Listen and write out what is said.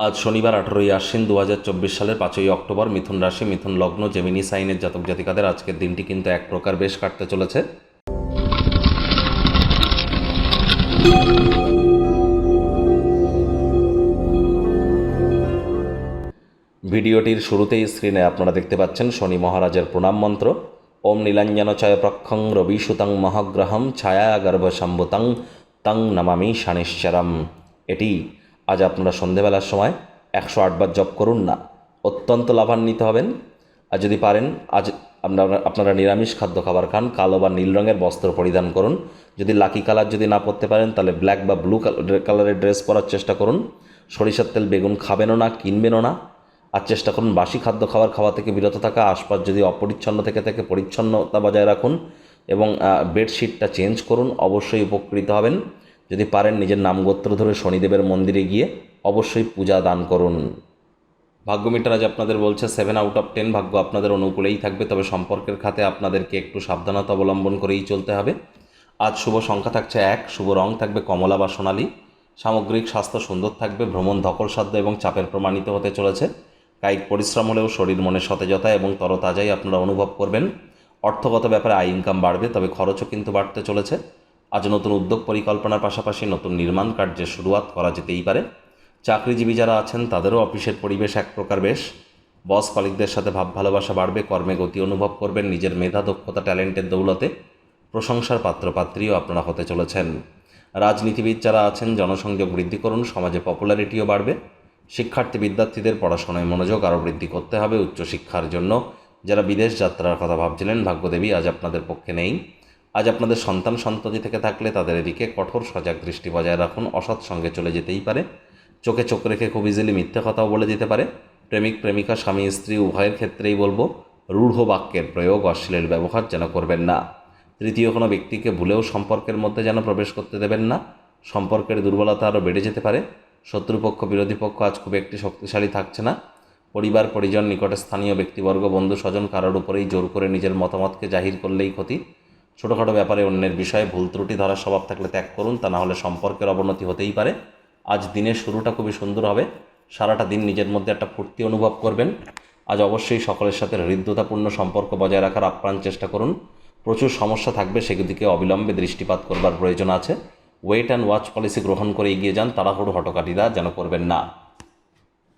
আজ শনিবার 18ই আশ্বিন 2024 সালের 5ই অক্টোবর। মিথুন রাশি, মিথুন লগ্ন, জেমিনি সাইনের জাতক জাতিকাদের আজকের দিনটি কিন্তু এক প্রকার বেশ কাটতে চলেছে। ভিডিওটির শুরুতেই স্ক্রিনে আপনারা দেখতে পাচ্ছেন শনি মহারাজের প্রণাম মন্ত্র। ওম নীলাঞ্জন চয় প্রক্ষং রবি সুতং মহাগ্রহম ছায়া গর্ভসম্ভুতং তং নমামি শনিশ্চরম। এটি আজ আপনারা সন্ধেবেলার সময় 108 বার জপ করুন না, অত্যন্ত লাভান্বিত হবেন। আর যদি পারেন আজ আপনারা নিরামিষ খাদ্য খাবার খান, কালো বা নীল রঙের বস্ত্র পরিধান করুন। যদি লাকি কালার যদি না পরতে পারেন তাহলে ব্ল্যাক বা ব্লু কালারের ড্রেস পরার চেষ্টা করুন। সরিষার তেল বেগুন খাবেনও না, কিনবেনও না। আর চেষ্টা করুন বাসি খাদ্য খাওয়া থেকে বিরত থাকা। আশপাশ যদি অপরিচ্ছন্ন থেকে থাকে পরিচ্ছন্নতা বজায় রাখুন এবং বেডশিটটা চেঞ্জ করুন, অবশ্যই উপকৃত হবেন। যদি পারেন নিজের নামগোত্র ধরে শনিদেবের মন্দিরে গিয়ে অবশ্যই পূজা দান করুন। ভাগ্য মিটার আজ আপনাদের বলছে 7 আউট অফ 10, ভাগ্য আপনাদের অনুকূলেই থাকবে, তবে সম্পর্কের খাতে আপনাদেরকে একটু সাবধানতা অবলম্বন করেই চলতে হবে। আজ শুভ সংখ্যা থাকছে 1, শুভ রং থাকবে কমলা বা সোনালি। সামগ্রিক স্বাস্থ্য সুন্দর থাকবে, ভ্রমণ ধকলসাধ্য এবং চাপের প্রমাণিত হতে চলেছে। কায়িক পরিশ্রম হলেও শরীর মনে সতেজতা এবং তরতাজাই আপনারা অনুভব করবেন। অর্থগত ব্যাপারে আয় ইনকাম বাড়বে, তবে খরচও কিন্তু বাড়তে চলেছে। আজ নতুন উদ্যোগ পরিকল্পনার পাশাপাশি নতুন নির্মাণ কার্যের শুরুয়াত করা যেতেই পারে। চাকরিজীবী যারা আছেন তাদেরও অফিসের পরিবেশ এক প্রকার বেশ। বস কলিগদের সাথে ভাব ভালোবাসা বাড়বে, কর্মে গতি অনুভব করবেন। নিজের মেধা দক্ষতা ট্যালেন্টের দৌলতে প্রশংসার পাত্রপাত্রীও আপনারা হতে চলেছেন। রাজনীতিবিদ যারা আছেন জনসংযোগ বৃদ্ধি করুন, সমাজে পপুলারিটিও বাড়বে। শিক্ষার্থী বিদ্যার্থীদের পড়াশোনায় মনোযোগ আরও বৃদ্ধি করতে হবে উচ্চশিক্ষার জন্য। যারা বিদেশ যাত্রার কথা ভাবছিলেন, ভাগ্যদেবী আজ আপনাদের পক্ষে নেই। আজ আপনাদের সন্তান সন্ততি থেকে থাকলে তাদের এদিকে কঠোর সজাগ দৃষ্টি বজায় রাখুন, অসৎ সঙ্গে চলে যেতেই পারে। চোখে চোখ রেখে খুব ইজিলি মিথ্যে কথাও বলে দিতে পারে। প্রেমিক প্রেমিকা স্বামী স্ত্রী উভয়ের ক্ষেত্রেই বলবো রূঢ় বাক্যের প্রয়োগ, অশ্লীল ব্যবহার যেন করবেন না। তৃতীয় কোনো ব্যক্তিকে ভুলেও সম্পর্কের মধ্যে যেন প্রবেশ করতে দেবেন না। সম্পর্কের দুর্বলতা আরও বেড়ে যেতে পারে। শত্রুপক্ষ বিরোধী পক্ষ আজ খুব একটি শক্তিশালী থাকছে না। পরিবার পরিজন নিকটে স্থানীয় ব্যক্তিবর্গ বন্ধু স্বজন কারোর উপরেই জোর করে নিজের মতামতকে জাহির করলেই ক্ষতি। ছোটোখাটো ব্যাপারে অন্যের বিষয়ে ভুল ত্রুটি ধরার স্বভাব থাকলে ত্যাগ করুন, তা না হলে সম্পর্কের অবনতি হতেই পারে। আজ দিনের শুরুটা খুবই সুন্দর হবে, সারাটা দিন নিজের মধ্যে একটা ফুর্তি অনুভব করবেন। আজ অবশ্যই সকলের সাথে হৃদ্যতাপূর্ণ সম্পর্ক বজায় রাখার আপ্রাণ চেষ্টা করুন। প্রচুর সমস্যা থাকবে, সেগুলিকে অবিলম্বে দৃষ্টিপাত করবার প্রয়োজন আছে। ওয়েট অ্যান্ড ওয়াচ পলিসি গ্রহণ করে এগিয়ে যান, তাড়াহুড়ো হটকাটিরা যেন করবেন না।